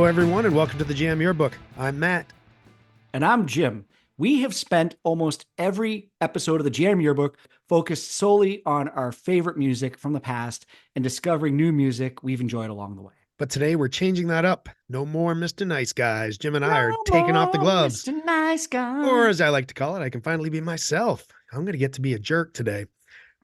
everyone, and welcome to the Jam Yearbook. I'm Matt. And I'm Jim. We have spent almost every episode of the Jam Yearbook focused solely on our favorite music from the past and discovering new music we've enjoyed along the way. But today we're changing that up. No more Mr. Nice Guys. Jim and I are No taking off the more gloves. Mr. Nice Guy. Or as I like to call it, I can finally be myself. I'm going to get to be a jerk today.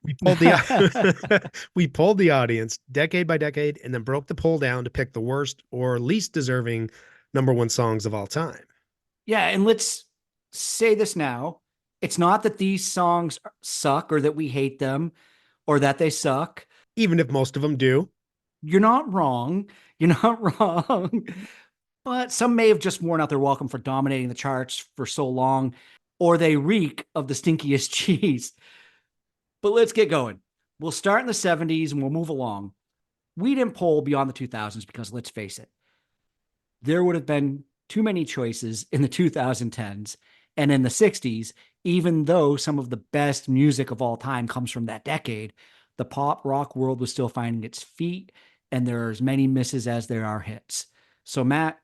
We pulled the we pulled the audience decade by decade and then broke the poll down to pick the worst or least deserving number one songs of all time. Yeah, and let's say this now. It's not that these songs suck or that we hate them or that they suck. Even if most of them do. You're not wrong. You're not wrong. But some may have just worn out their welcome for dominating the charts for so long, or they reek of the stinkiest cheese. But let's get going. We'll start in the 70s and we'll move along. We didn't poll beyond the 2000s because let's face it, there would have been too many choices in the 2010s and in the 60s, even though some of the best music of all time comes from that decade. The pop rock world was still finding its feet, and there are as many misses as there are hits. So, Matt,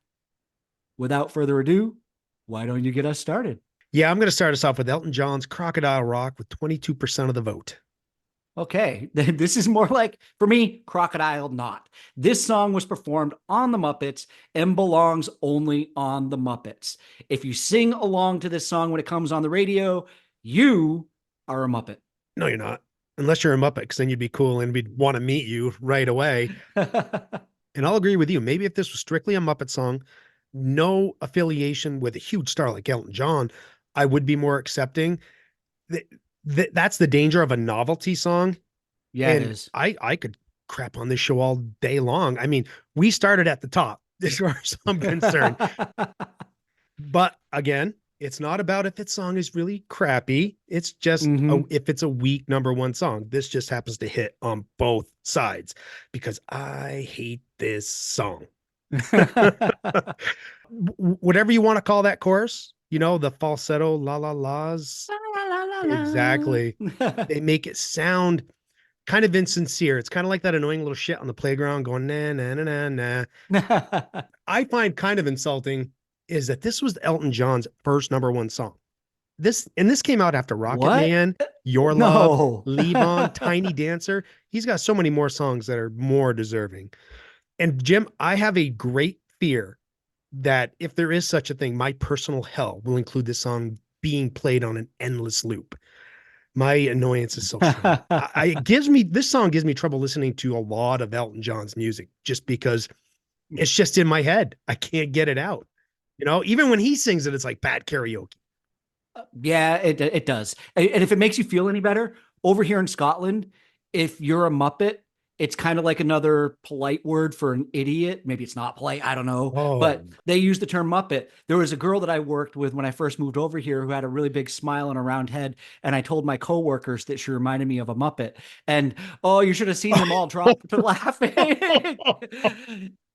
without further ado, why don't you get us started? Yeah, I'm going to start us off with Elton John's Crocodile Rock with 22% of the vote. Okay, this is more like, for me, Crocodile Not. This song was performed on the Muppets and belongs only on the Muppets. If you sing along to this song when it comes on the radio, you are a Muppet. No, you're not. Unless you're a Muppet, because then you'd be cool and we'd want to meet you right away. And I'll agree with you. Maybe if this was strictly a Muppet song, no affiliation with a huge star like Elton John, I would be more accepting. That's the danger of a novelty song. Yeah, and it is. I could crap on this show all day long. I mean, we started at the top, as far as I'm concerned. But again, it's not about if its song is really crappy. It's just if it's a weak number one song. This just happens to hit on both sides because I hate this song. Whatever you want to call that chorus, you know, the falsetto la la la's. Exactly. They make it sound kind of insincere. It's kind of like that annoying little shit on the playground going na na na na na. I find kind of insulting is that this was Elton John's first number one song. This came out after Rocket Man, Your Love, Leave On, Tiny Dancer. He's got so many more songs that are more deserving. And Jim, I have a great fear that if there is such a thing, my personal hell will include this song being played on an endless loop. My annoyance is so strong. This song gives me trouble listening to a lot of Elton John's music just because it's just in my head. I can't get it out. You know, even when he sings it, it's like bad karaoke. Yeah, it does. And if it makes you feel any better, over here in Scotland, if you're a Muppet, it's kind of like another polite word for an idiot. Maybe it's not polite. I don't know. But they use the term Muppet. There was a girl that I worked with when I first moved over here who had a really big smile and a round head. And I told my coworkers that she reminded me of a Muppet. And, oh, you should have seen them all drop to laughing.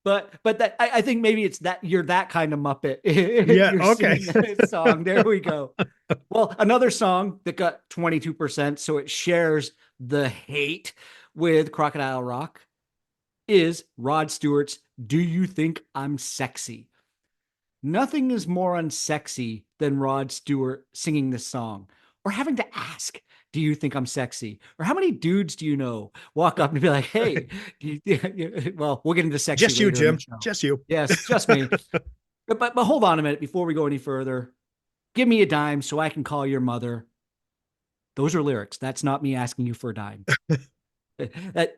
But that I think maybe it's that you're that kind of Muppet. Yeah, okay. This song. There we go. Well, another song that got 22%, so it shares the hate with Crocodile Rock is Rod Stewart's Do You Think I'm Sexy? Nothing is more unsexy than Rod Stewart singing this song or having to ask, do you think I'm sexy? Or how many dudes do you know walk up and be like, hey, well, we'll get into sexy. Just you, Jim. Just you. Yes, just me. But hold on a minute before we go any further. Give me a dime so I can call your mother. Those are lyrics. That's not me asking you for a dime.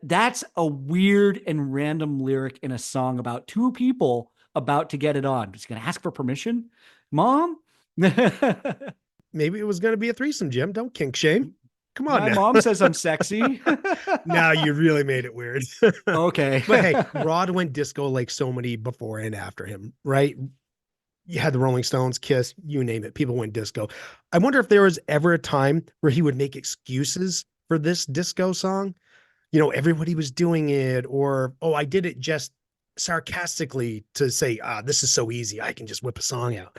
That's a weird and random lyric in a song about two people about to get it on. Just going to ask for permission? Mom? Maybe it was going to be a threesome, Jim. Don't kink shame. Come on. My mom says I'm sexy. Now you really made it weird. Okay. But hey, Rod went disco like so many before and after him, right? You had the Rolling Stones, Kiss, you name it. People went disco. I wonder if there was ever a time where he would make excuses for this disco song. You know, everybody was doing it, or, oh, I did it just sarcastically to say, this is so easy. I can just whip a song out.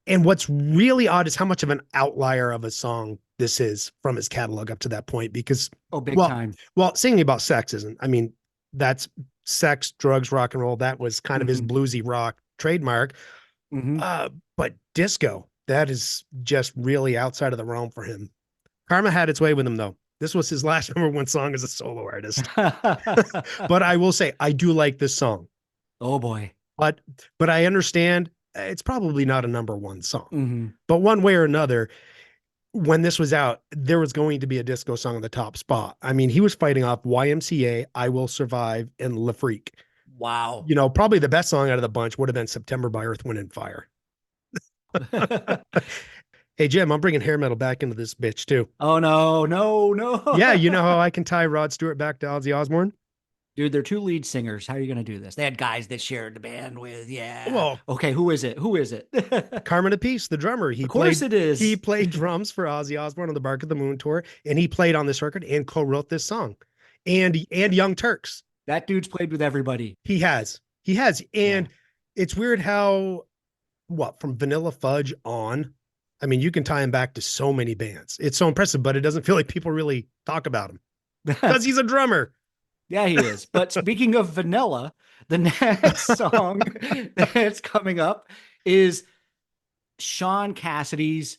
And what's really odd is how much of an outlier of a song this is from his catalog up to that point, because big time. Well, singing about sex isn't, I mean, that's sex, drugs, rock and roll. That was kind of his Hmm. bluesy rock trademark. Hmm. But disco, that is just really outside of the realm for him. Karma had its way with him, though. This was his last number one song as a solo artist. But I will say, I do like this song. Oh boy. But I understand it's probably not a number one song. Hmm. But one way or another, when this was out, there was going to be a disco song in the top spot. I mean, he was fighting off YMCA, I Will Survive, and Le Freak. Wow. You know, probably the best song out of the bunch would have been September by Earth, Wind, and Fire. Hey, Jim, I'm bringing hair metal back into this bitch, too. Oh no, no, Yeah, you know no. how I can tie Rod Stewart back to Ozzy Osbourne? Dude, they're two lead singers. How are you going to do this? They had guys that shared the band with, yeah. Well, Okay, who is it? Who is it? Carmen Apiece, the drummer, Of course it he is. played drums for Ozzy Osbourne on the Bark of the Moon tour, and he played on this record and co-wrote this song. And Young Turks. That dude's played with everybody. He has. Yeah. And it's weird how what from Vanilla Fudge on. I mean, you can tie him back to so many bands. It's so impressive, but it doesn't feel like people really talk about him because he's a drummer. Yeah, he is. But speaking of vanilla, the next song that's coming up is Sean Cassidy's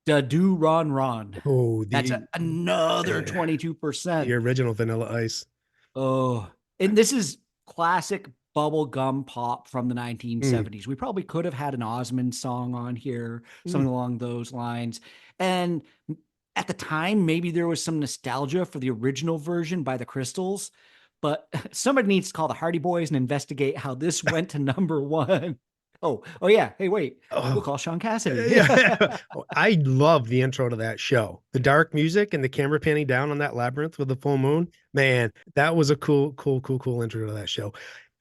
Da Do Ron Ron. Oh, That's another the 22%. original Vanilla Ice. Oh, and this is classic bubblegum pop from the Mm, 1970s. We probably could have had an Osmond song on here, something mm. along those lines. And at the time, maybe there was some nostalgia for the original version by the Crystals, but somebody needs to call the Hardy Boys and investigate how this went to number one. Oh yeah. Hey, wait. We'll Oh, call Sean Cassidy. yeah. I love the intro to that show. The dark music and the camera panning down on that labyrinth with the full moon. Man, that was a cool intro to that show.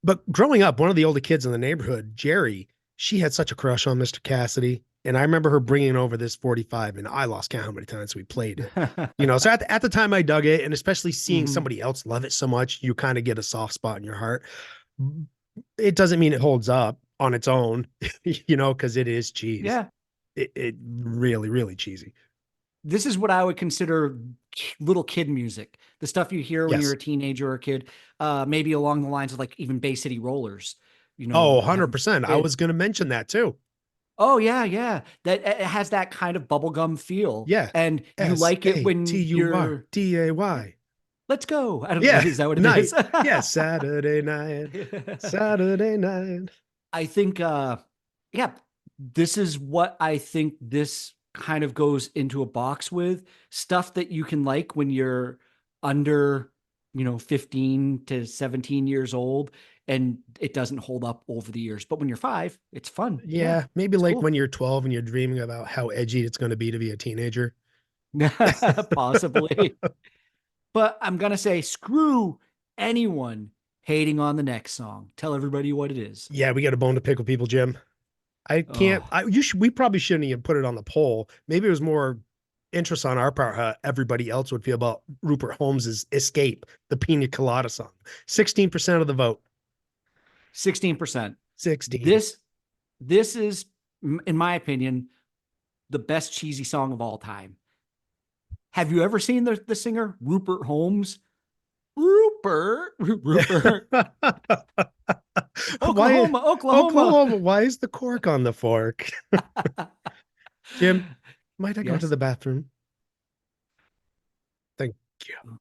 But growing up, one of the older kids in the neighborhood, Jerry, she had such a crush on Mr. Cassidy. And I remember her bringing over this 45, and I lost count how many times we played it. You know, so at the time I dug it, and especially seeing Hmm. somebody else love it so much, you kind of get a soft spot in your heart. It doesn't mean it holds up on its own, you know, because it is cheese. Yeah. It really, really cheesy. This is what I would consider little kid music. The stuff you hear when you're Yes. a teenager or a kid, maybe along the lines of like even Bay City Rollers, Oh, having 100%. I it. was going to mention that too. Oh yeah, yeah. That it has that kind of bubblegum feel, Yeah. and you S like it A when T U R you're. D A Yeah, Y. let's go. I don't know. Yeah. Is that what it Night. is? Yeah. Saturday night. Saturday night. I think, yeah, this is what I think this kind of goes into a box with stuff that you can like when you're under, 15 to 17 years old and it doesn't hold up over the years. But when you're 5, it's fun. Yeah, Yeah. Maybe it's like cool. when you're 12 and you're dreaming about how edgy it's going to be a teenager. Possibly. But I'm going to say screw anyone hating on the next song. Tell everybody what it is. Yeah. We got a bone to pick with people, Jim. I can't. Oh, We probably shouldn't even put it on the poll. Maybe it was more interest on our part how everybody else would feel about Rupert Holmes's Escape, the Pina Colada song. 16% of the vote. 16%. 16. This is, in my opinion, the best cheesy song of all time. Have you ever seen the singer Rupert Holmes? Rupert, Why Oklahoma, Oklahoma. Oklahoma? Why is the cork on the fork? Jim, might I go to Yes. the bathroom? Thank you.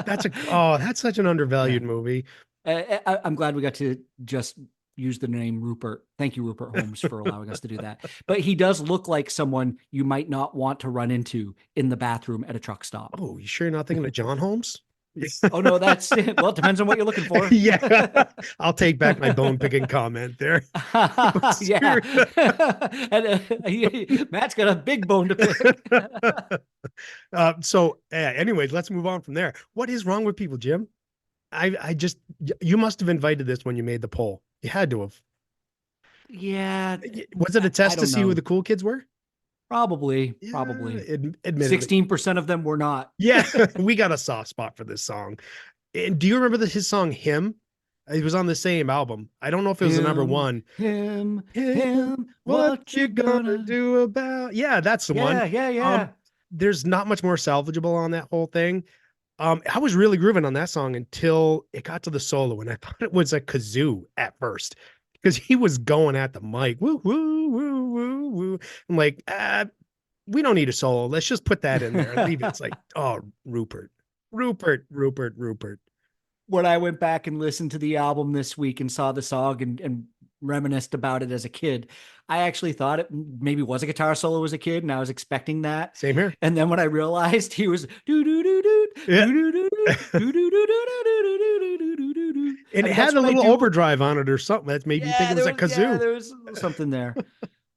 That's such an Yeah. undervalued movie. I'm glad we got to just use the name Rupert. Thank you, Rupert Holmes, for allowing us to do that. But he does look like someone you might not want to run into in the bathroom at a truck stop. Oh, you sure you're not thinking of John Holmes? Oh no, that's it. Well, it depends on what you're looking for. Yeah, I'll take back my bone picking comment there. Yeah. And, Matt's got a big bone to pick. Anyways, let's move on from there. What is wrong with people, Jim? I just, you must have invited this when you made the poll. You had to have. Yeah, Was it a I test to don't see who know. the cool kids were? Probably, Yeah, probably. admittedly. 16% of them were not. Yeah, we got a soft spot for this song. And do you remember his song "Him"? It was on the same album. I don't know if it was the number Him, one. him, Him, him, what what you you gonna gonna. do about? Yeah, that's the one. Yeah, yeah, Um, yeah. there's not much more salvageable on that whole thing. I was really grooving on that song until it got to the solo, and I thought it was a kazoo at first because he was going at the mic, woo woo woo woo woo. I'm like, we don't need a solo. Let's just put that in there and leave it. It's like, oh, Rupert, Rupert, Rupert, Rupert. When I went back and listened to the album this week and saw the song and reminisced about it as a kid, I actually thought it maybe was a guitar solo as a kid, and I was expecting that. Same here. And then when I realized he was do do do do Yeah. do do do do do do do do do do do do. And I it mean, had that's a what I little do. overdrive on it or something that made me think it was a kazoo. There was something there.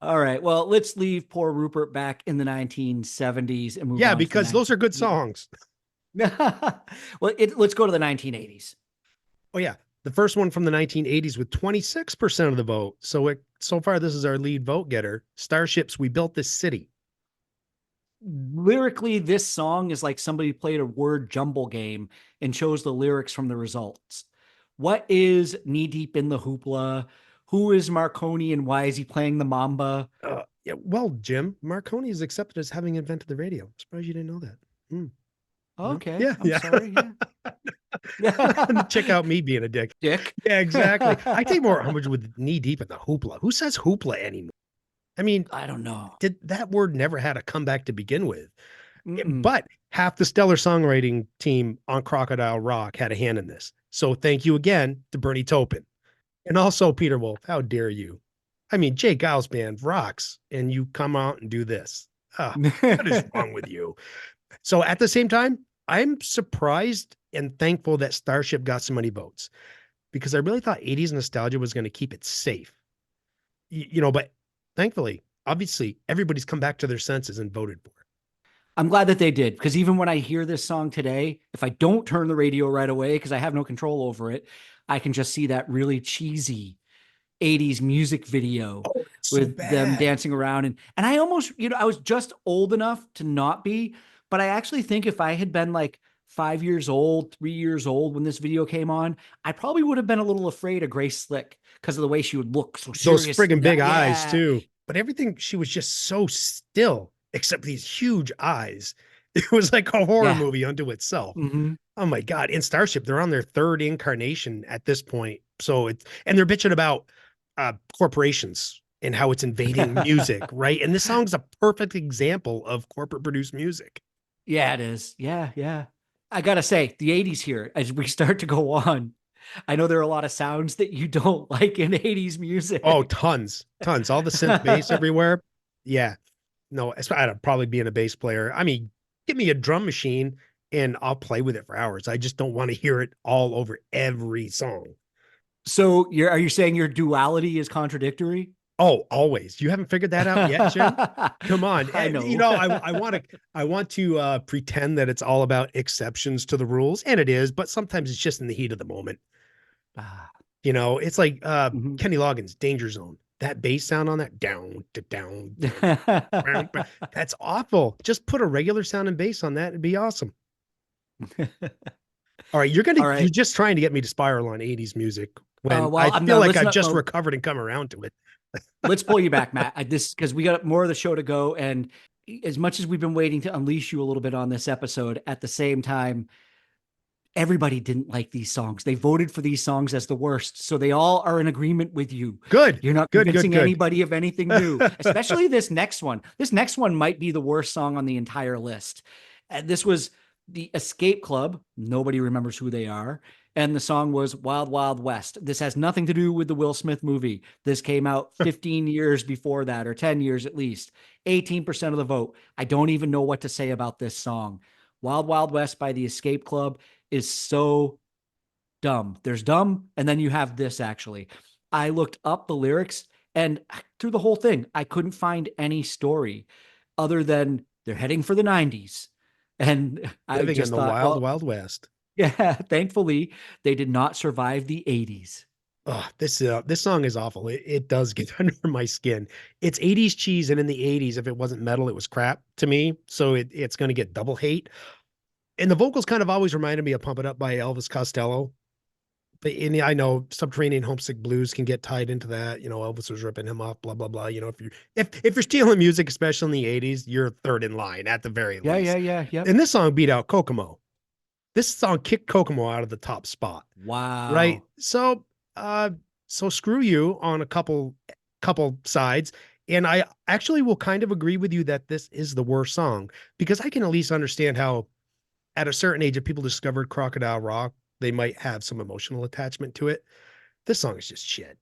All right. Well, let's leave poor Rupert back in the 1970s and move Yeah, on to the because those are good 1980s. songs. Well, let's go to the 1980s. Oh yeah, the first one from the 1980s with 26% of the vote. So far this is our lead vote getter. Starships, We Built This City. Lyrically, this song is like somebody played a word jumble game and chose the lyrics from the results. What is Knee Deep in the Hoopla? Who is Marconi and why is he playing the Mamba? Yeah, well, Jim, Marconi is accepted as having invented the radio. I'm surprised you didn't know that. No? Okay, Yeah, I'm yeah. sorry. Yeah. Check out me being a dick. Dick. Yeah, exactly. I take more umbrage with knee deep in the hoopla. Who says hoopla anymore? I mean, I don't know. did that word never had a comeback to begin with? Mm-mm. But half the stellar songwriting team on Crocodile Rock had a hand in this. So thank you again to Bernie Taupin. And also Peter Wolf. How dare you? I mean, Jay Giles band rocks, and you come out and do this. What is wrong with you? So at the same time, I'm surprised and thankful that Starship got so many votes because I really thought 80s nostalgia was going to keep it safe. But thankfully, obviously, everybody's come back to their senses and voted for it. I'm glad that they did, because even when I hear this song today, if I don't turn the radio right away because I have no control over it, I can just see that really cheesy 80s music video Oh, it's so with them bad. dancing around. And I almost, I was just old enough to not be, but I actually think if I had been like 5 years old, 3 years old when this video came on, I probably would have been a little afraid of Grace Slick because of the way she would look so Those serious. friggin' big eyes, Yeah. too. But everything, she was just so still, except these huge eyes. It was like a horror Yeah. movie unto itself. Mm-hmm. Oh my God. In Starship, they're on their third incarnation at this point. And they're bitching about corporations and how it's invading music, right? And this song's a perfect example of corporate produced music. Yeah, it is. Yeah, yeah. I gotta say, the 80s here, as we start to go on, I know there are a lot of sounds that you don't like in 80s Oh, music. tons. All the synth bass everywhere. Yeah. No, I'd probably being a bass player. I mean, give me a drum machine and I'll play with it for hours. I just don't want to hear it all over every song. So are you saying your duality is contradictory? Oh, always. You haven't figured that out yet, Jim? Come on. I know. I want to pretend that it's all about exceptions to the rules, and it is, but sometimes it's just in the heat of the moment. Ah, It's like mhm. Kenny Loggins, Danger Zone. That bass sound on that down to down. That's awful. Just put a regular sound and bass on that. It'd be awesome. All right, All you're right. just trying to get me to spiral on 80s music when I Well, I'm feel not. like Let's I've not. just No, recovered and come around to it. let's pull you back, Matt. This because we got more of the show to go, and as much as we've been waiting to unleash you a little bit on this episode, at the same time, everybody didn't like these songs. They voted for these songs as the worst. So they all are in agreement with you. Good, You're not good, good, convincing good. anybody of anything new, especially this next one. This next one might be the worst song on the entire list. This was the Escape Club. Nobody remembers who they are. And the song was Wild Wild West. This has nothing to do with the Will Smith movie. This came out 15 years before that, or 10 years at least. 18% of the vote. I don't even know what to say about this song. Wild Wild West by the Escape Club is so dumb. There's dumb, and then you have this actually. I looked up the lyrics, and through the whole thing, I couldn't find any story other than they're heading for the 90s. And I Living in just the thought, wild, well, wild west. yeah, thankfully they did not survive the 80s. Oh, this song is awful. It does get under my skin. It's 80s cheese, and in the 80s, if it wasn't metal, it was crap to me. So it's going to get double hate. And the vocals kind of always reminded me of Pump It Up by Elvis Costello. But I know Subterranean Homesick Blues can get tied into that. Elvis was ripping him off, blah, blah, blah. If you're stealing music, especially in the 80s, you're third in line at the very Yeah, least. yeah, yeah, yep. And this song beat out Kokomo. This song kicked Kokomo out of the top spot, right? Wow. Uh, so screw you on a couple sides. And I actually will kind of agree with you that this is the worst song because I can at least understand how at a certain age, if people discovered Crocodile Rock, they might have some emotional attachment to it. This song is just shit.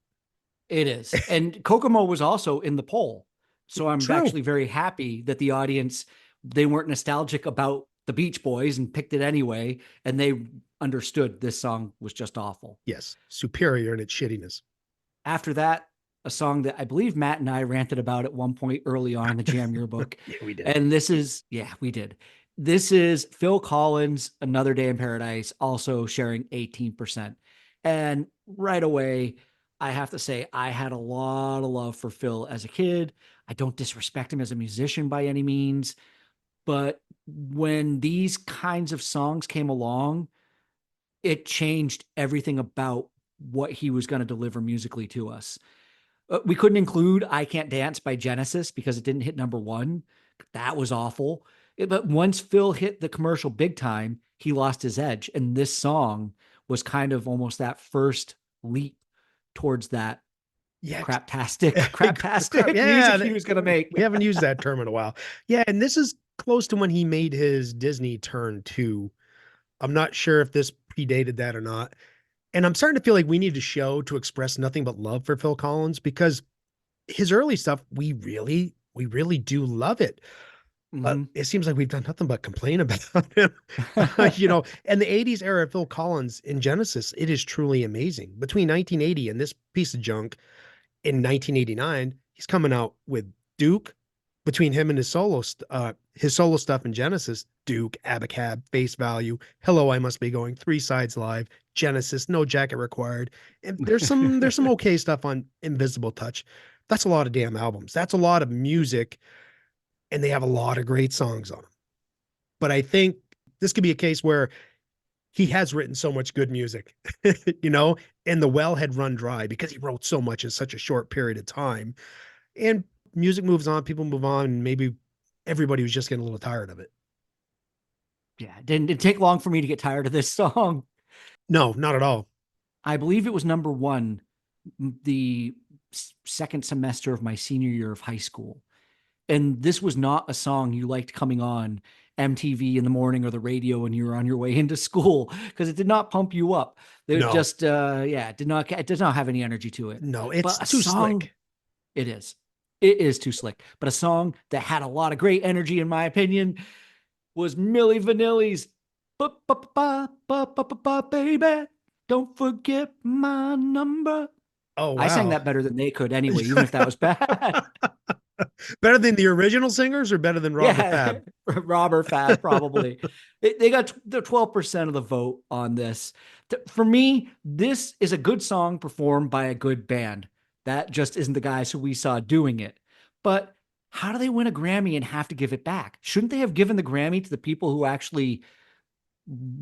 It is. And Kokomo was also in the poll. So I'm True. actually very happy that the audience, they weren't nostalgic about the Beach Boys and picked it anyway. And they understood this song was just awful. Yes. Superior in its shittiness. After that, a song that I believe Matt and I ranted about at one point early on in the Jam Yearbook. Yeah, we did. And this is, yeah, we did. This is Phil Collins, Another Day in Paradise, also sharing 18%. And right away, I have to say, I had a lot of love for Phil as a kid. I don't disrespect him as a musician by any means. But when these kinds of songs came along, it changed everything about what he was going to deliver musically to us. We couldn't include I Can't Dance by Genesis because it didn't hit number one. That was awful. But once Phil hit the commercial big time, he lost his edge. And this song was kind of almost that first leap towards that Yeah. craptastic Yeah. music he was going to make. We haven't used that term in a while. Yeah. And this is close to when he made his Disney turn too. I'm not sure if this predated that or not. And I'm starting to feel like we need a show to express nothing but love for Phil Collins because his early stuff, we really do love it. But Mhm. it seems like we've done nothing but complain about him. And the 80s era of Phil Collins in Genesis, it is truly amazing. Between 1980 and this piece of junk in 1989, he's coming out with Duke. Between him and his solo stuff in Genesis, Duke, Abacab, Face Value, Hello, I Must Be Going, Three Sides Live, Genesis, No Jacket Required. And there's some okay stuff on Invisible Touch. That's a lot of damn albums. That's a lot of music, and they have a lot of great songs on them. But I think this could be a case where he has written so much good music, you know, and the well had run dry because he wrote so much in such a short period of time. And music moves on, people move on, and maybe everybody was just getting a little tired of it. Yeah, it didn't take long for me to get tired of this song. No, not at all. I believe it was number one the second semester of my senior year of high school. And this was not a song you liked coming on MTV in the morning or the radio when you were on your way into school because it did not pump you up. It No, just, yeah, it did not have any energy to it. no, it's But a too song, slick. it is too slick. But a song that had a lot of great energy, in my opinion, was Milli Vanilli's ba ba ba ba ba ba ba baby. Don't forget my number. Oh, I sang wow. that better than they could anyway, even if that was bad. Better than the original singers or better than Rob or Yeah, Fab? Robert Fab probably. They got the 12% of the vote on this. For me, this is a good song performed by a good band. That just isn't the guys who we saw doing it. But how do they win a Grammy and have to give it back? Shouldn't they have given the Grammy to the people who actually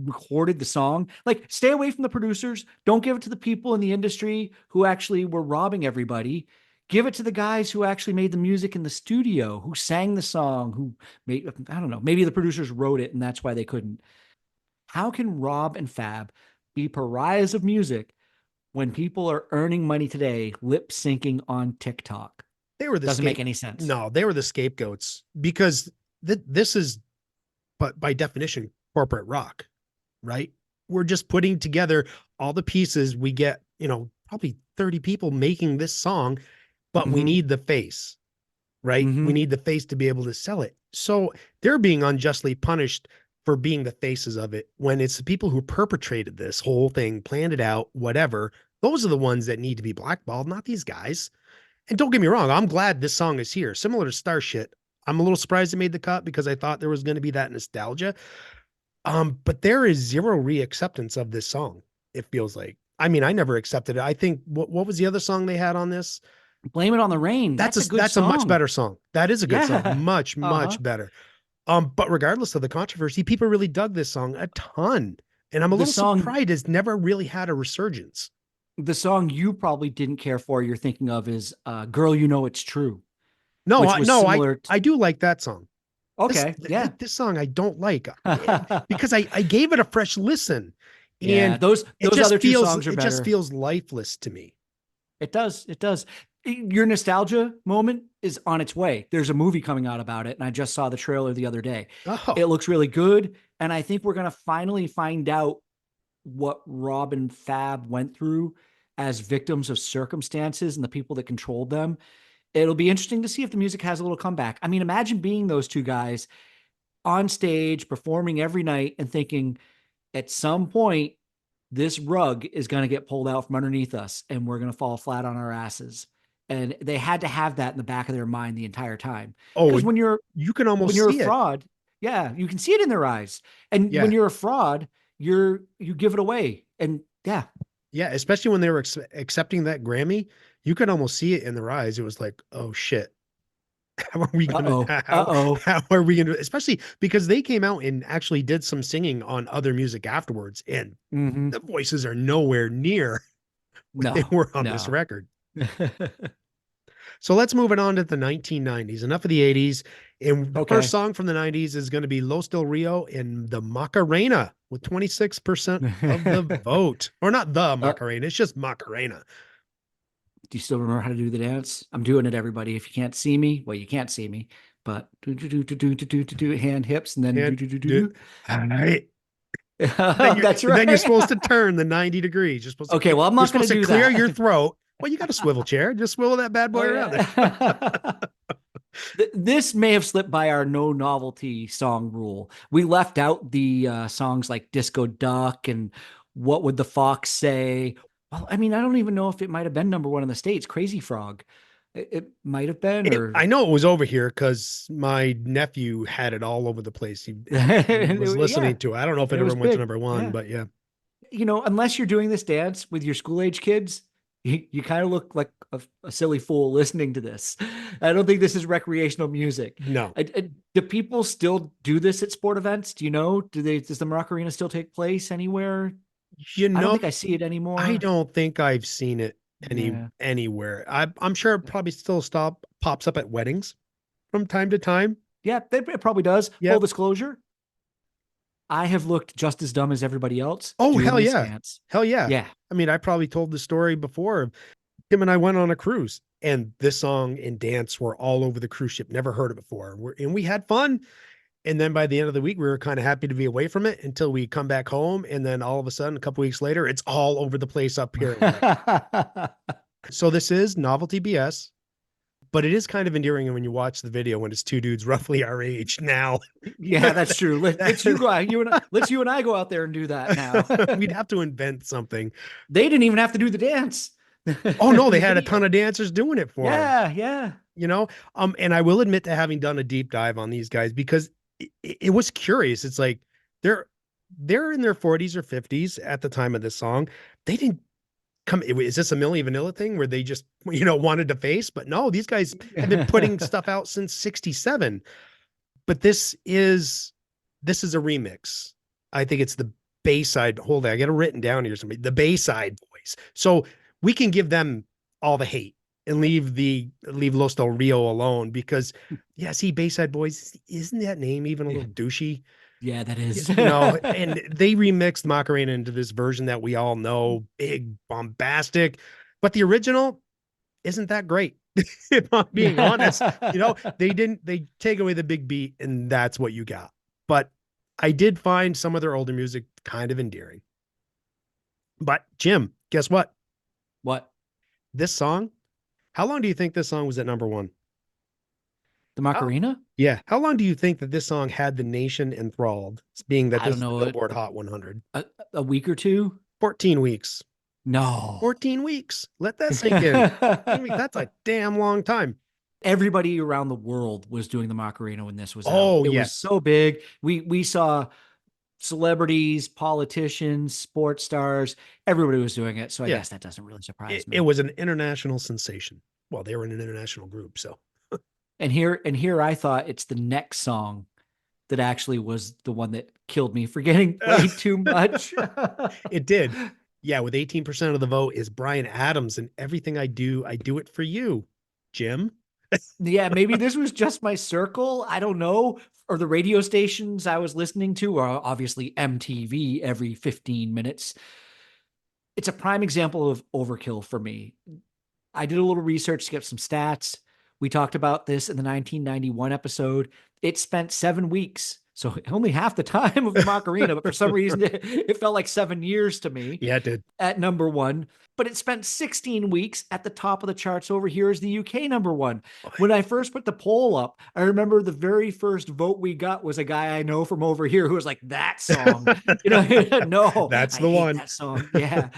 recorded the song? Like, stay away from the producers. Don't give it to the people in the industry who actually were robbing everybody. Give it to the guys who actually made the music in the studio, who sang the song, who made, I don't know, maybe the producers wrote it and that's why they couldn't. How can Rob and Fab be pariahs of music when people are earning money today lip syncing on TikTok? They were the Doesn't make scape. any sense. No, they were the scapegoats because this is, but by definition, corporate rock, right? We're just putting together all the pieces. We get, probably 30 people making this song, but we Mm-hmm. need the face, right? We Mm-hmm. need the face to be able to sell it. So they're being unjustly punished for being the faces of it when it's the people who perpetrated this whole thing, planned it out, whatever. Those are the ones that need to be blackballed, not these guys. And don't get me wrong, I'm glad this song is here. Similar to Starship, I'm a little surprised it made the cut because I thought there was going to be that nostalgia. But there is zero reacceptance of this song. It feels like. I mean, I never accepted it. I think what was the other song they had on this? Blame It on the Rain. That's That's a a good that's a much song. better song. That is a good song. Yeah. Much, Uh-huh. much better. But regardless of the controversy, people really dug this song a ton. And I'm a The little song surprised it's never really had a resurgence. the song you probably didn't care for, you're thinking of is Girl You Know It's True, No, which I was no, I similar to, I do like that song. Okay. Yeah. This song I don't like because I gave it a fresh listen, Yeah. and Those other two songs are it just better. feels lifeless to me. It does. It does. Your nostalgia moment is on its way. There's a movie coming out about it, and I just saw the trailer the other day. Oh, It looks really good, and I think we're gonna finally find out what Rob and Fab went through as victims of circumstances and the people that controlled them. It'll be interesting to see if the music has a little comeback. I mean, imagine being those two guys on stage performing every night and thinking at some point this rug is going to get pulled out from underneath us and we're going to fall flat on our asses. And they had to have that in the back of their mind the entire time. oh, Because you can when almost you're a see it. fraud, yeah, you can see it in their eyes. And when Yeah, you're a fraud, you give it away. And yeah. yeah, especially when they were accepting that Grammy, you could almost see it in their eyes. It was like, oh shit, how are we gonna Uh-oh. Uh-oh. how are we gonna, especially because they came out and actually did some singing on other music afterwards, and Mm-hmm. the voices are nowhere near what they No, were on this no. record. So let's move it on to the 1990s. Enough of the 80s. And the first Okay. song from the 90s is going to be Los Del Rio and the Macarena with 26% of the vote. Or not the uh, Macarena, it's just Macarena. do you still remember how to do the dance? I'm doing it, everybody. If you can't see me, well, you can't see me, but hand, hips, and then And do, all right. That's Then you're supposed right. to turn the 90 degrees. Okay, well, I'm You're not going supposed to to do clear your that. throat. Well, you got a swivel chair. Just swivel that bad boy Oh around. yeah. This may have slipped by our no novelty song rule. We left out the songs like Disco Duck and What Would the Fox Say? Well, I mean, I don't even know if it might have been number one in the States. Crazy Frog. It might have been, or I know it was over here because my nephew had it all over the place. He was yeah, listening to it. I don't know if and it it ever was went to big. number one, Yeah. but yeah. Unless you're doing this dance with your school age kids, you kind of look like a silly fool listening to this. I don't think this is recreational music. No, Do people still do this at sport events? Do you know? Does the Macarena still take place anywhere? you I don't know, think I see it I anymore. don't think I've seen it Yeah. anywhere. I'm sure it probably still pops up at weddings from time to time. Yeah, it probably does. Full Yep. disclosure, I have looked just as dumb as everybody else Oh, doing hell this yeah. dance. Hell yeah. Yeah. I mean, I probably told the story before. Tim and I went on a cruise, and this song and dance were all over the cruise ship. Never heard it before. And we had fun. And then by the end of the week, we were kind of happy to be away from it until we come back home. And then all of a sudden, a couple weeks later, it's all over the place up here. Like, so this is novelty BS, but it is kind of endearing when you watch the video when it's two dudes roughly our age now. Yeah, that's true. Let's you and I go out there and do that now. We'd have to invent something. They didn't even have to do the dance Oh no, in they the had a ton video. of dancers doing it for them. Yeah, yeah. You know, and I will admit to having done a deep dive on these guys because it was curious. It's like they're they're in their 40s or 50s at the time of this song. They didn't come. Is this a Milli Vanilli thing where they just wanted to face? But no, these guys have been putting stuff out since '67. But this is a remix. I think it's the Bayside. Hold on, I got it written down here. Somebody, the Bayside Boys. So we can give them all the hate and leave Los Del Rio alone because yeah, see, Bayside Boys, isn't that name even a Yeah, little douchey? yeah, that is. And they remixed Macarena into this version that we all know, big, bombastic, but the original isn't that great. If I'm being honest, they take away the big beat and that's what you got. But I did find some of their older music kind of endearing. But Jim, guess what? What? This song, how long do you think this song was at number one? The How, Macarena? yeah. How long do you think that this song had the nation enthralled, being that I this don't is the know, Billboard Hot 100? a, a week or two? 14 weeks. No. 14 weeks. Let that sink in. 14 weeks. That's a damn long time. Everybody around the world was doing the Macarena when this was out. Oh, It was yes. so big. We saw celebrities, politicians, sports stars, everybody was doing it. So I Yeah. guess that doesn't really surprise It me. was an international sensation. Well, they were in an international group. So, And here I thought it's the next song that actually was the one that killed me for getting played too much. it did. Yeah. With 18% of the vote is Brian Adams and everything I do it for you, Jim. Yeah, maybe this was just my circle. I don't know. Or the radio stations I was listening to, or obviously MTV every 15 minutes. It's a prime example of overkill for me. I did a little research to get some stats. We talked about this in the 1991 episode. It spent 7 weeks, so only half the time of the Macarena, but for some reason it felt like 7 years to me Yeah, it did. at number one. But it spent 16 weeks at the top of the charts over here as the UK number one. When I first put the poll up, I remember the very first vote we got was a guy I know from over here who was like, that song. No, That's I the hate one. that song. Yeah.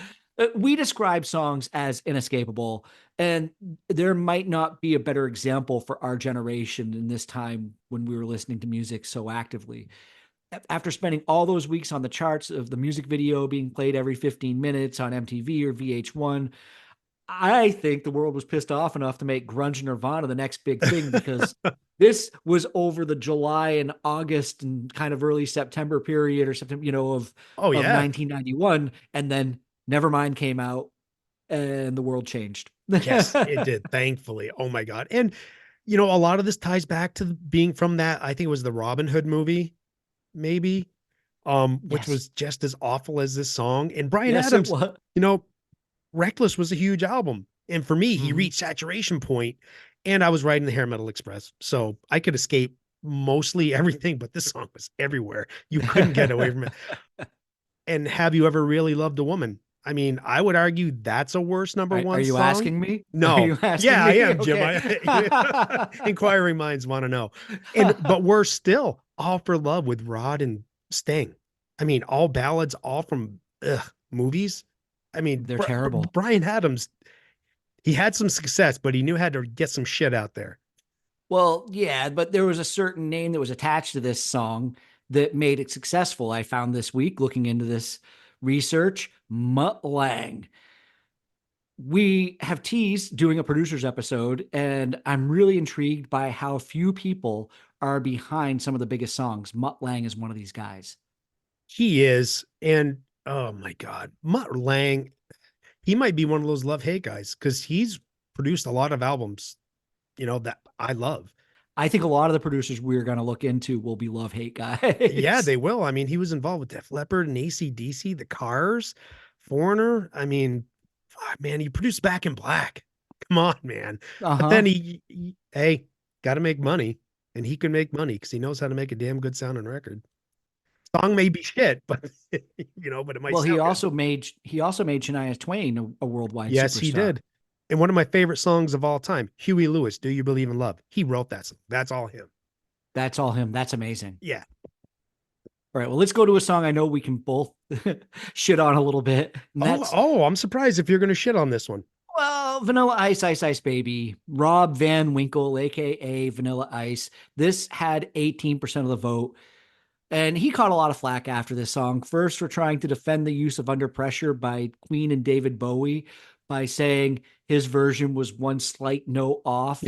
We describe songs as inescapable, and there might not be a better example for our generation in this time when we were listening to music so actively. After spending all those weeks on the charts of the music video being played every 15 minutes on MTV or VH1, I think the world was pissed off enough to make grunge and Nirvana the next big thing because this was over the July and August and kind of early September period or September, Oh of yeah. 1991. And then Nevermind came out and the world changed. Yes, it did, thankfully. Oh my God. And a lot of this ties back to being from that, I think it was the Robin Hood movie, maybe, which Yes. was just as awful as this song. And Brian Yes, it Adams, was. you know, Reckless was a huge album. And for me, he Mhm. reached saturation point, and I was riding the Hair Metal Express. So I could escape mostly everything, but this song was everywhere. You couldn't get away from it. And Have You Ever Really Loved a Woman? I mean, I would argue that's a worse number Are one you song. asking me? Are No. you asking Yeah, I me? am, Jim. Okay. Inquiring minds want to know. But worse still, All for Love with Rod and Sting. I mean, all ballads, all from movies. I mean, They're terrible. Brian Adams, he had some success, but he knew how to get some shit out there. Well, yeah, but there was a certain name that was attached to this song that made it successful. I found this week looking into this research, Mutt Lang. We have teased doing a producer's episode, and I'm really intrigued by how few people are behind some of the biggest songs. Mutt Lang is one of these guys. He is. And oh my God, Mutt Lang, he might be one of those love hate guys because he's produced a lot of albums, that I love. I think a lot of the producers we're going to look into will be love hate Yeah, guys. they will. I mean, he was involved with Def Leppard and AC/DC, The Cars, Foreigner. I mean, fuck, man, he produced Back in Black. Come on, man. Uh But then huh. hey, got to make money, and he can make money because he knows how to make a damn good sounding record. Song may be shit, but but it might Well, sound good. he also made Shania Twain a worldwide Yes, he superstar. did. And one of my favorite songs of all time, Huey Lewis, "Do You Believe in Love?" He wrote that song. That's all him. That's all him. That's amazing. Yeah. All right. Well, let's go to a song I know we can both shit on a little bit. And Oh, that's, oh, I'm surprised if you're going to shit on this one. well, Vanilla Ice, Ice, Ice Baby. Rob Van Winkle, AKA Vanilla Ice. This had 18% of the vote. And he caught a lot of flack after this song. First, for trying to defend the use of Under Pressure by Queen and David Bowie by saying his version was one slight note off.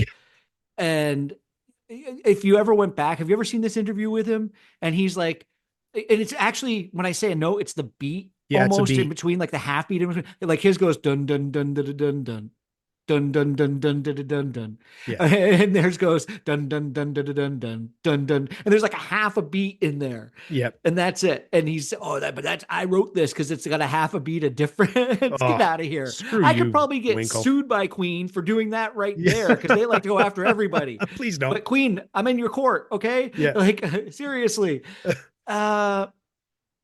And if you ever went back, have you ever seen this interview with him? And he's like, and it's actually, when I say a note, it's the beat Yeah, it's a almost in beat. between, like the half beat in between. Like his goes dun dun dun dun dun dun dun dun dun dun dun dun dun, Yeah. and theirs goes dun dun dun dun dun dun dun dun, and there's like a half a beat in there, Yep. and that's it. And he's, oh, but that's, I wrote this because it's got a half a beat of difference. Get Oh, out of here! screw I could you, probably get Winkle. sued by Queen for doing that right Yeah. there because they like to go after everybody. Please don't. But Queen, I'm in your court, okay? Yeah. Like seriously. Uh,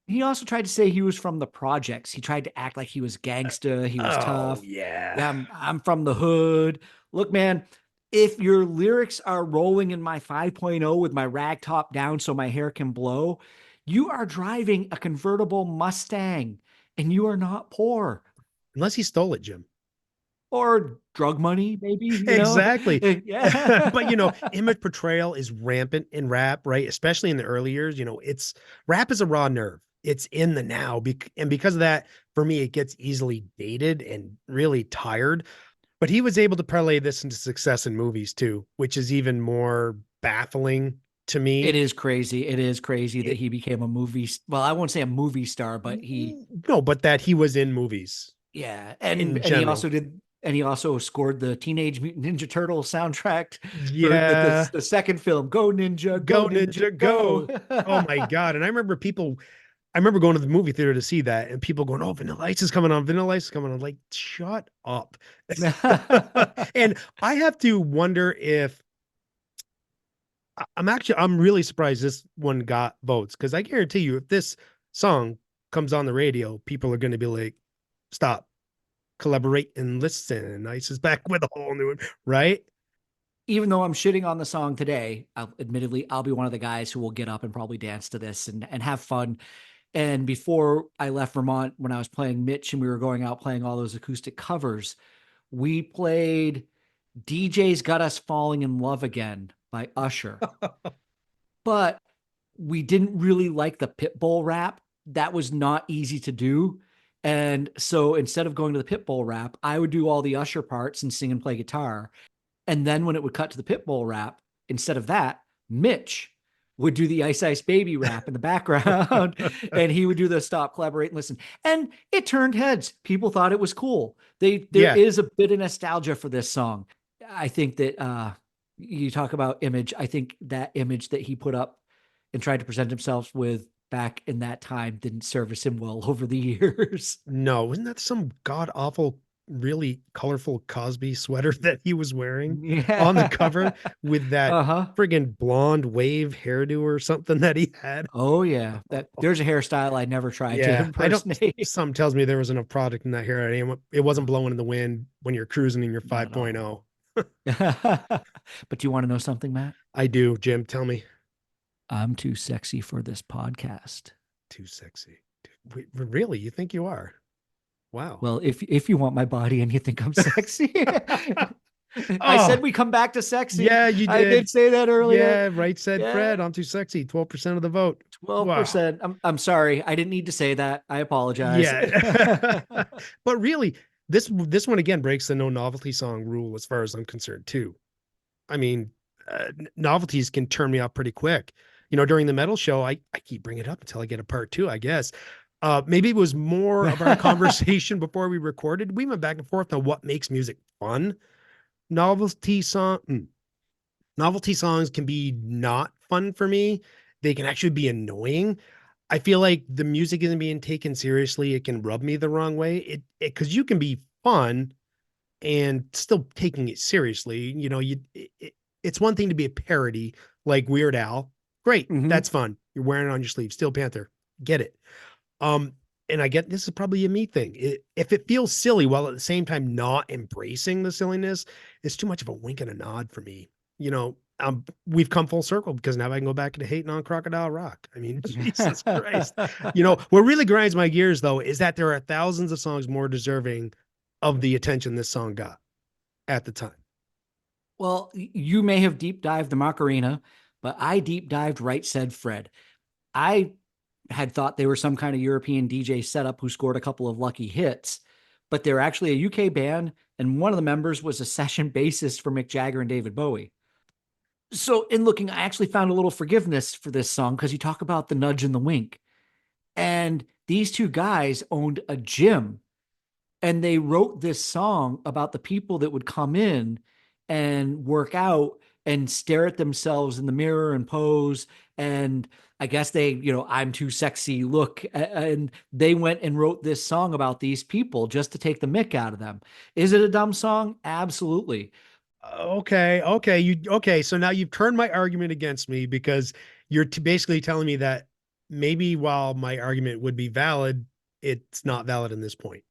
he also tried to say he was from the projects. He tried to act like he was gangsta. He was Oh, tough. yeah. Yeah, I'm from the hood. Look, man, if your lyrics are rolling in my 5.0 with my rag top down so my hair can blow, you are driving a convertible Mustang and you are not poor Unless he stole it, Jim. or drug money, maybe. Exactly. But Yeah. image portrayal is rampant in rap, right? Especially in the early years. It's rap is a raw nerve. It's in the now. And because of that, for me, it gets easily dated and really tired. But he was able to parlay this into success in movies too, which is even more baffling to It me. is crazy. It is crazy that It, he became a movie. Well, I won't say a movie star, but he, no, but that he was in movies yeah, in and he general. also did. And he also scored the Teenage Mutant Ninja Turtle soundtrack for Yeah. the second film. Go Ninja, Go go Ninja, Ninja, go. go. Oh my God. And I remember going to the movie theater to see that and people going, oh, Vanilla Ice is coming on. Vanilla Ice is coming on. Like, shut up. And I have to wonder if I'm really surprised this one got votes because I guarantee you, if this song comes on the radio, people are going to be like, stop, collaborate, and listen. Ice is back with a whole new one, right? Even though I'm shitting on the song today, admittedly, I'll be one of the guys who will get up and probably dance to this and have fun. And before I left Vermont, when I was playing Mitch and we were going out playing all those acoustic covers, we played DJ's Got Us Falling in Love Again by Usher. But we didn't really like the Pitbull rap. That was not easy to do. And so instead of going to the Pitbull rap, I would do all the Usher parts and sing and play guitar. And then when it would cut to the Pitbull rap, instead of that, Mitch would do the Ice Ice Baby rap in the background and he would do the stop, collaborate, and listen. And it turned heads. People thought it was cool. There Yeah. is a bit of nostalgia for this song. I think that you talk about image. I think that image that he put up and tried to present himself with back in that time didn't service him well over the years. No, isn't that some god awful, really colorful Cosby sweater that he was wearing on the cover Yeah. with that Uh-huh. friggin' blonde wave hairdo or something that he had? Oh yeah. There's a hairstyle I never tried to Yeah, I don't. impersonate. Something tells me there was enough product in that hair. It wasn't blowing in the wind when you're cruising in your Not at all. 5.0. But do you want to know something, Matt? I do, Jim. Tell me. I'm too sexy for this podcast. Too sexy. Really? You think you are? Wow. Well, if you want my body and you think I'm sexy, I Oh, said we come back to sexy. yeah, you I did. did say that earlier. Yeah, right said Yeah, Fred. I'm too sexy. 12% of the vote. Wow. 12%. I'm sorry. I didn't need to say that. I apologize. Yeah. But really, this one again breaks the no novelty song rule as far as I'm concerned too. I mean, novelties can turn me off pretty quick. You know, during the metal show, I keep bringing it up until I get a part two, I guess. Maybe it was more of our conversation before we recorded. We went back and forth on what makes music fun. Novelty song, novelty songs can be not fun for me. They can actually be annoying. I feel like the music isn't being taken seriously. It can rub me the wrong way. It because you can be fun and still taking it seriously. You know, it's one thing to be a parody like Weird Al. Great, Mhm. that's fun. You're wearing it on your sleeve. Steel Panther, get it. Um, and I get this is probably a me thing. If it feels silly while at the same time not embracing the silliness, it's too much of a wink and a nod for me. You know, we've come full circle because now I can go back to hating on Crocodile Rock. I mean, Jesus Christ. You know, what really grinds my gears though is that there are thousands of songs more deserving of the attention this song got at the time. Well, you may have deep dived the Macarena, but I deep dived Right Said Fred. I had thought they were some kind of European DJ setup who scored a couple of lucky hits, but they're actually a UK band, and one of the members was a session bassist for Mick Jagger and David Bowie. So, in looking, I actually found a little forgiveness for this song because you talk about the nudge and the wink. And these two guys owned a gym and they wrote this song about the people that would come in and work out and stare at themselves in the mirror and pose. And I guess they, I'm too sexy look. And they went and wrote this song about these people just to take the mick out of them. Is it a dumb song? Absolutely. Okay. So now you've turned my argument against me because you're basically telling me that maybe while my argument would be valid, it's not valid in this point.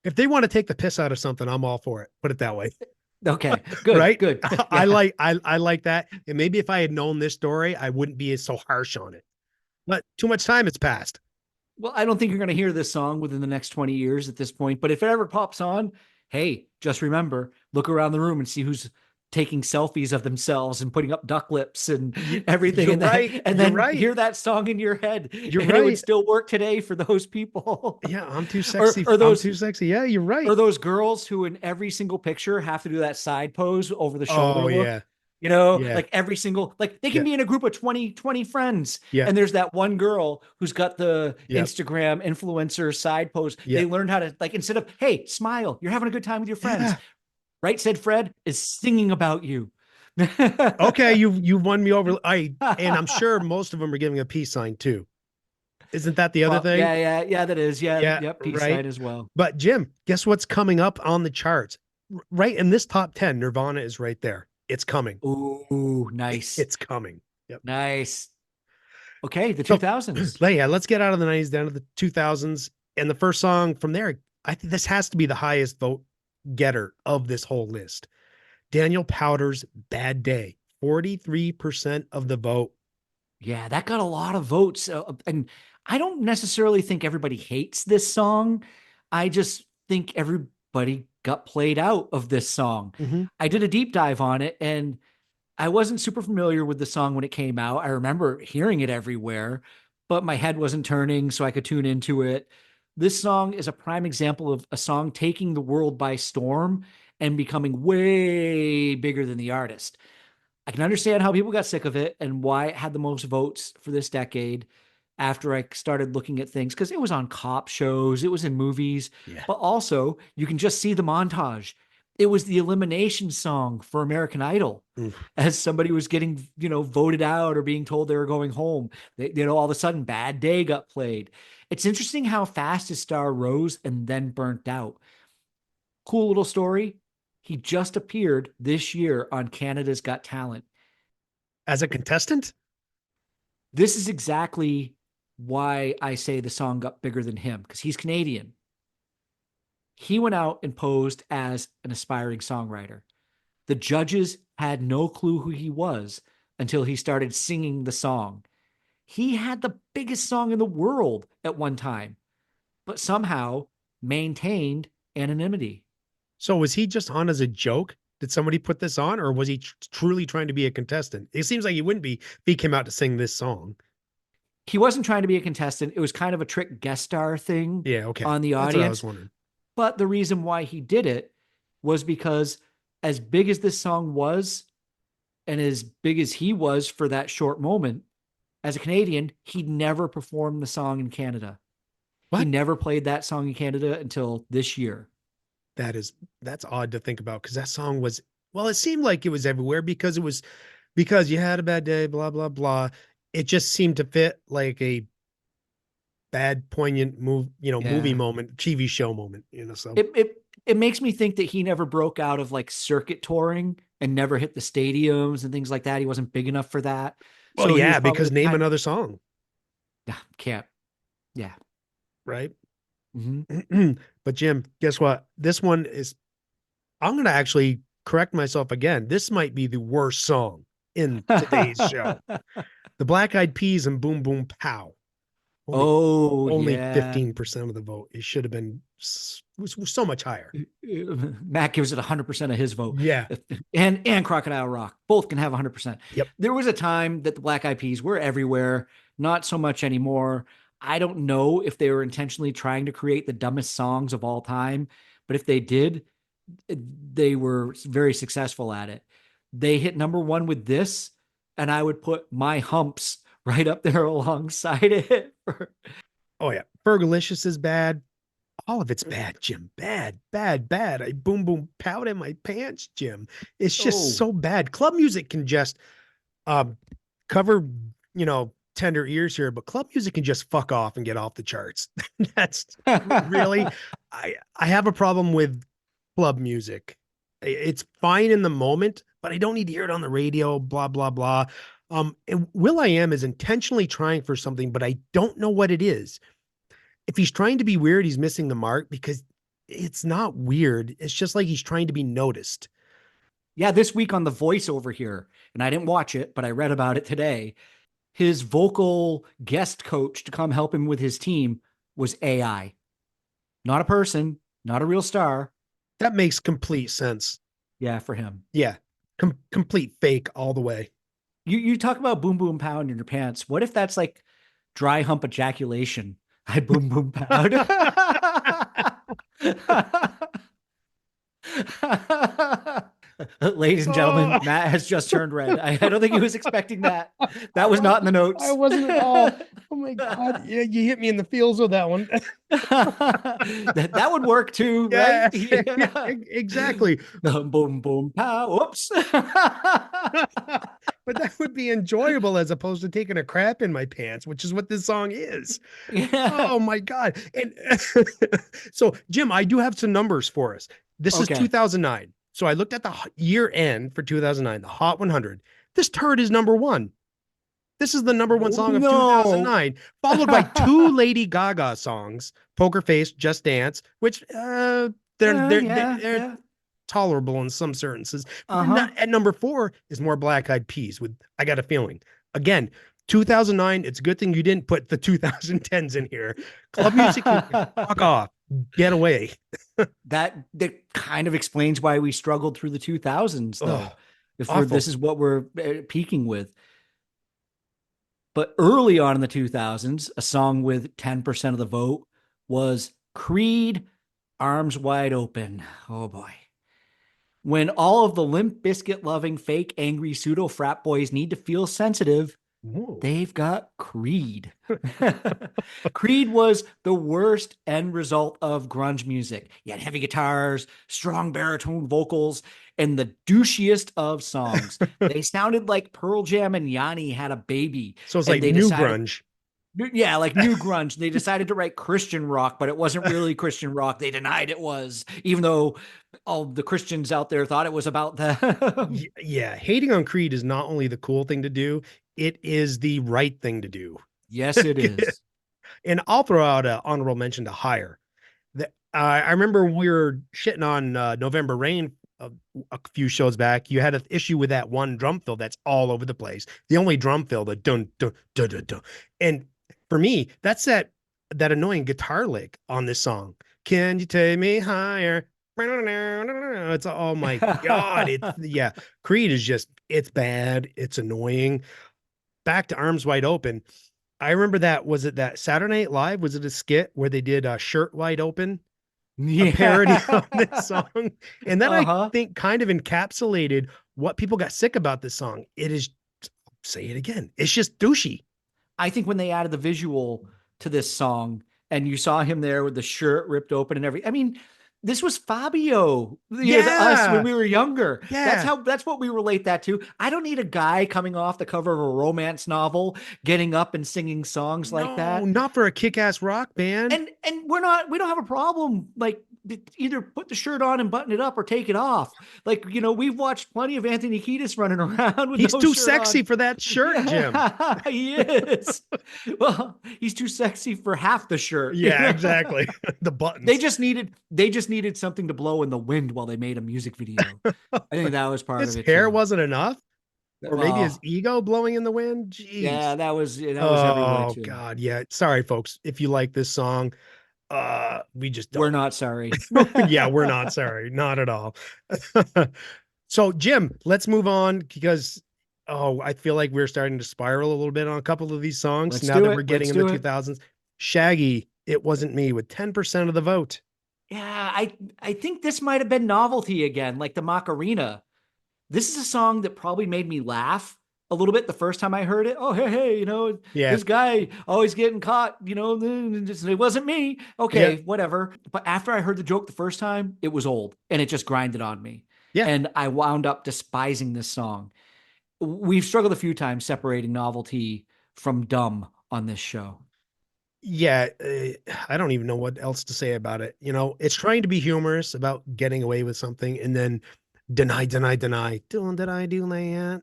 If they want to take the piss out of something, I'm all for it. Put it that way. Okay, good, Right? good. I Yeah. I like that. And maybe if I had known this story, I wouldn't be so harsh on it. But too much time has passed. Well, I don't think you're going to hear this song within the next 20 years at this point, but if it ever pops on, hey, just remember, look around the room and see who's taking selfies of themselves and putting up duck lips and everything. You're And right. and You're then right. hear that song in your head. You're And it would right. still work today for those people. Yeah, I'm too or, sexy. or I'm those too sexy. Yeah, you're right. or those girls who in every single picture have to do that side pose over the shoulder Oh look. yeah. Yeah. Like every single, like they Yeah. can be in a group of 20 friends. Yeah. And there's that one girl who's got the Yeah. Instagram influencer side pose. Yeah. They learned how to, like, instead of, hey, smile, you're having a good time with your friends. Yeah. Right Said Fred is singing about you. Okay, you've won me over. And I'm sure most of them are giving a peace sign too. Isn't that the other thing? Yeah, that is. Yeah, Yeah, yep, peace right. sign as well. But Jim, guess what's coming up on the charts? Right in this top 10, Nirvana is right there. It's coming. Ooh, nice. It's coming. Yep. Nice. Okay, the So, 2000s. yeah, let's get out of the 90s down to the 2000s. And the first song from there, I think this has to be the highest vote getter of this whole list. Daniel Powter's Bad Day, 43% of the vote. Yeah, that got a lot of votes. And I don't necessarily think everybody hates this song. I just think everybody got played out of this song. Mm-hmm. I did a deep dive on it, and I wasn't super familiar with the song when it came out. I remember hearing it everywhere, but my head wasn't turning so I could tune into it. This song is a prime example of a song taking the world by storm and becoming way bigger than the artist. I can understand how people got sick of it and why it had the most votes for this decade after I started looking at things because it was on cop shows, it was in movies, Yeah. but also you can just see the montage. It was the elimination song for American Idol Oof. as somebody was getting, voted out or being told they were going home. All of a sudden, Bad Day got played. It's interesting how fast his star rose and then burnt out. Cool little story. He just appeared this year on Canada's Got Talent. As a contestant? This is exactly why I say the song got bigger than him because he's Canadian. He went out and posed as an aspiring songwriter. The judges had no clue who he was until he started singing the song. He had the biggest song in the world at one time, but somehow maintained anonymity. So was he just on as a joke? Did somebody put this on, or was he truly trying to be a contestant? It seems like he wouldn't be if he came out to sing this song. He wasn't trying to be a contestant. It was kind of a trick guest star thing Yeah, okay. on the That's what I was audience. wondering. But the reason why he did it was because, as big as this song was, and as big as he was for that short moment, as a Canadian, he never performed the song in Canada. He What? never played that song in Canada until this year. That's odd to think about because that song was, well, it seemed like it was everywhere because you had a bad day, blah, blah, blah. It just seemed to fit like a bad, poignant movie Yeah. moment, TV show moment, so. It makes me think that he never broke out of like circuit touring and never hit the stadiums and things like that. He wasn't big enough for that. Well, So he was yeah, probably because the name kind. another song, Yeah, can't. Yeah. right? Mm-hmm. But Jim, guess what? This one is, I'm going to actually correct myself again. This might be the worst song in today's show. The Black Eyed Peas and Boom Boom Pow. Only Oh only yeah. 15% of the vote. It should have been was so much higher. Matt gives it 100% of his vote. Yeah. And Crocodile Rock both can have 100%. Yep. There was a time that the Black Eyed Peas were everywhere, not so much anymore. I don't know if they were intentionally trying to create the dumbest songs of all time, but if they did, they were very successful at it. They hit number one with this, and I would put My Humps right up there alongside it. Oh yeah. Fergalicious is bad. All of it's bad, Jim. Bad, bad, bad. I boom boom pout in my pants, Jim. It's just Oh. so bad. Club music can just um cover, tender ears here, but club music can just fuck off and get off the charts. That's really, I have a problem with club music. It's fine in the moment, but I don't need to hear it on the radio, blah, blah, blah. And will.i.am is intentionally trying for something, but I don't know what it is. If he's trying to be weird, he's missing the mark because it's not weird. It's just like he's trying to be noticed. Yeah, this week on The Voice over here, and I didn't watch it, but I read about it today. His vocal guest coach to come help him with his team was AI. Not a person, not a real star. That makes complete sense. Yeah, for him. Yeah. Complete fake all the way. You talk about boom boom pound in your pants. What if that's like dry hump ejaculation? I boom boom pound. Ladies and gentlemen, Oh, Matt has just turned red. I don't think he was expecting that. That was not in the I notes. wasn't at all. Oh my God. Yeah, you hit me in the feels with that one. That would work too, right? Yeah, Yeah. exactly. Boom, boom, boom, pow. Whoops. But that would be enjoyable as opposed to taking a crap in my pants, which is what this song is. Yeah. Oh my God. And so, Jim, I do have some numbers for us. This is Okay. 2009. So I looked at the year end for 2009, the Hot 100. This turd is number one. This is the number one Oh, song of no. 2009, followed by two Lady Gaga songs, Poker Face, Just Dance, which Yeah, they're yeah. tolerable in some sentences. But then Uh-huh. at number four is more Black Eyed Peas with I Got a Feeling. Again, 2009, it's a good thing you didn't put the 2010s in here. Club music can fuck off. Get away. That kind of explains why we struggled through the 2000s, though. Oh, If we're this awful. is what we're peaking with. But early on in the 2000s, a song with 10% of the vote was Creed, Arms Wide Open. Oh boy. When all of the Limp Biscuit loving fake angry pseudo frat boys need to feel sensitive, Whoa. they've got Creed. Creed was the worst end result of grunge music. You had heavy guitars, strong baritone vocals, and the douchiest of songs. They sounded like Pearl Jam and Yanni had a baby, So it's and like they new decided, grunge. yeah, like new grunge. They decided to write Christian rock, but it wasn't really Christian rock. They denied it was, even though all the Christians out there thought it was about them. Yeah, hating on Creed is not only the cool thing to do, it is the right thing to do. Yes, it is. And I'll throw out an honorable mention to Higher. I remember we were shitting on November Rain a few shows back. You had an issue with that one drum fill that's all over the place. The only drum fill, the dun dun dun dun dun. And for me, that's that annoying guitar lick on this song. Can you take me higher? It's oh my God. It's yeah. Creed is just it's bad. It's annoying. Back to Arms Wide Open. I remember that was it that Saturday Night Live? Was it a skit where they did Shirt Wide Open? A parody Yeah. of this song. And then I Uh-huh. think kind of encapsulated what people got sick about this song. It is, say it again, it's just douchey. I think when they added the visual to this song and you saw him there with the shirt ripped open and everything, I mean, this was Fabio, to us when Yeah. we were younger. Yeah. That's what we relate that to. I don't need a guy coming off the cover of a romance novel, getting up and singing songs like No, that. not for a kick-ass rock band. And we don't have a problem like either put the shirt on and button it up or take it off. Like, we've watched plenty of Anthony Kiedis running around with He's no too shirt sexy on. for that shirt, Jim. Yeah, he is. Well, he's too sexy for half the shirt. Yeah, exactly. The They buttons. just needed something to blow in the wind while they made a music video. I think that was part His of it hair too. wasn't enough, or maybe his Oh, ego blowing in the wind. yeah, Jeez. that was everywhere Oh too. God. Yeah. Sorry, folks. If you like this song, we just We're don't. not sorry. Yeah, we're not sorry, not at all. So, Jim, let's move on because I feel like we're starting to spiral a little bit on a couple of these songs Let's now do that we're it. getting Let's in the do it. 2000s. Shaggy, It Wasn't Me with 10% of the vote. Yeah, I think this might have been novelty again, like the Macarena. This is a song that probably made me laugh a little bit the first time I heard it. Oh, hey, Yeah. this guy always getting caught, it wasn't me. Yeah. Okay, whatever. But after I heard the joke the first time, it was old and it just grinded on me. Yeah. And I wound up despising this song. We've struggled a few times separating novelty from dumb on this show. Yeah, I don't even know what else to say about it. It's trying to be humorous about getting away with something and then deny, deny, deny. Did I do that?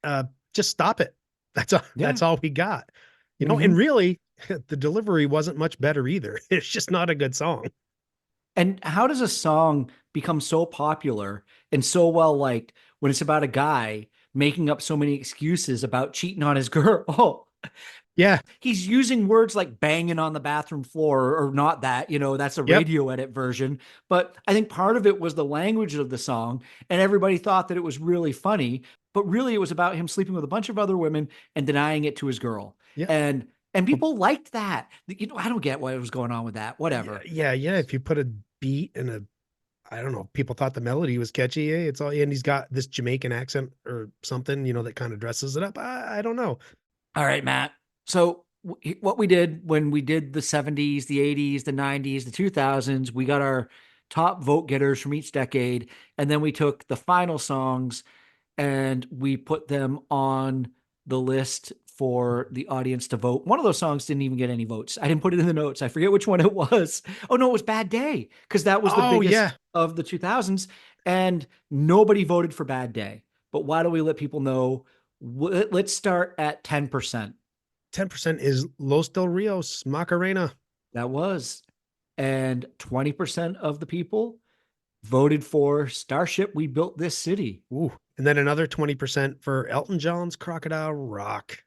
Uh, just stop it. That's all. Yeah. That's all we got. And Mm-hmm. really, the delivery wasn't much better either. It's just not a good song. And how does a song become so popular and so well liked when it's about a guy making up so many excuses about cheating on his girl? Yeah. He's using words like banging on the bathroom floor or not that, that's a Yep. radio edit version. But I think part of it was the language of the song, and everybody thought that it was really funny. But really, it was about him sleeping with a bunch of other women and denying it to his girl. Yeah. And people liked that. I don't get what was going on with that. Yeah. Whatever. Yeah. Yeah. If you put a beat and I don't know. People thought the melody was catchy. It's all, and he's got this Jamaican accent or something, that kind of dresses it up. I don't know. All right, Matt. So what we did when we did the 70s, the 80s, the 90s, the 2000s, we got our top vote getters from each decade. And then we took the final songs and we put them on the list for the audience to vote. One of those songs didn't even get any votes. I didn't put it in the notes. I forget which one it was. Oh no, it was Bad Day, because that was the Oh, biggest yeah. of the 2000s, and nobody voted for Bad Day. But why don't we let people know? Let's start at 10%. 10% is Los Del Rios, Macarena. That was. And 20% of the people voted for Starship, We Built This City. Ooh. And then another 20% for Elton John's Crocodile Rock.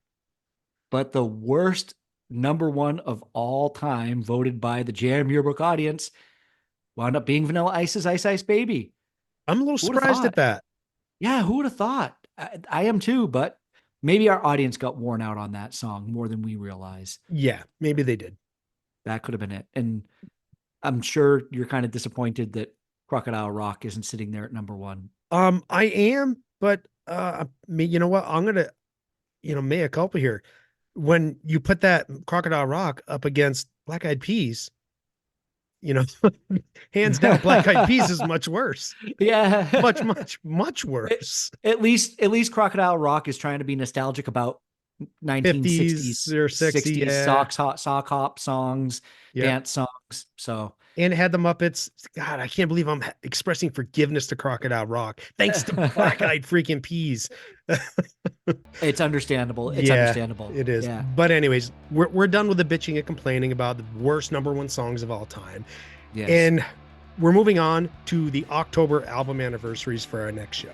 But the worst number one of all time, voted by the Jam Yearbook audience, wound up being Vanilla Ice's Ice Ice Baby. I'm a little surprised at that. Yeah, who would have thought? I am too, but maybe our audience got worn out on that song more than we realize. Yeah, maybe they did. That could have been it. And I'm sure you're kind of disappointed that Crocodile Rock isn't sitting there at number one. I am, but you know what? I'm gonna, mea culpa here. When you put that Crocodile Rock up against Black Eyed Peas, hands down, Black Eyed Peas is much worse. Yeah, much worse. At least Crocodile Rock is trying to be nostalgic about 1960s or 60s sock hop songs, dance songs. So, and it had the Muppets. God, I can't believe I'm expressing forgiveness to Crocodile Rock thanks to Black Eyed freaking Peas. It's understandable. It's understandable. It is. Yeah. But anyways, we're done with the bitching and complaining about the worst number one songs of all time. Yes. And we're moving on to the October album anniversaries for our next show.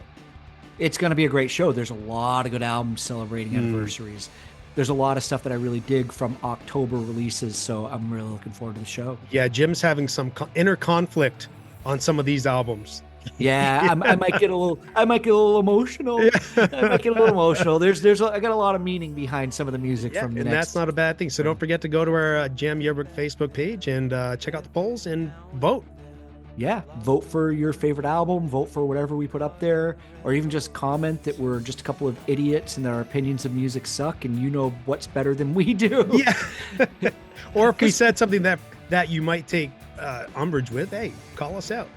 It's going to be a great show. There's a lot of good albums celebrating anniversaries. There's a lot of stuff that I really dig from October releases, so I'm really looking forward to the show. Yeah, Jim's having some inner conflict on some of these albums. Yeah, I might get a little emotional. I might get a little emotional. I got a lot of meaning behind some of the music from the and that's not a bad thing. So don't forget to go to our Jam Yearbook Facebook page and check out the polls and vote. Yeah, vote for your favorite album, vote for whatever we put up there, or even just comment that we're just a couple of idiots and that our opinions of music suck and you know what's better than we do. Yeah. Or if we said something that you might take umbrage with, hey, call us out.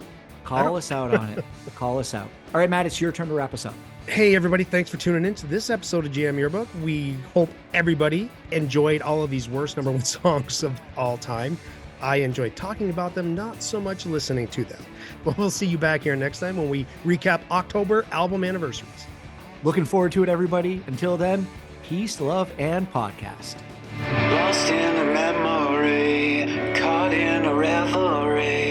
Call us out on it. Call us out. All right, Matt, it's your turn to wrap us up. Hey, everybody. Thanks for tuning in to this episode of Jam Yearbook. We hope everybody enjoyed all of these worst number one songs of all time. I enjoyed talking about them, not so much listening to them. But we'll see you back here next time when we recap October album anniversaries. Looking forward to it, everybody. Until then, peace, love, and podcast. Lost in a memory, caught in a reverie.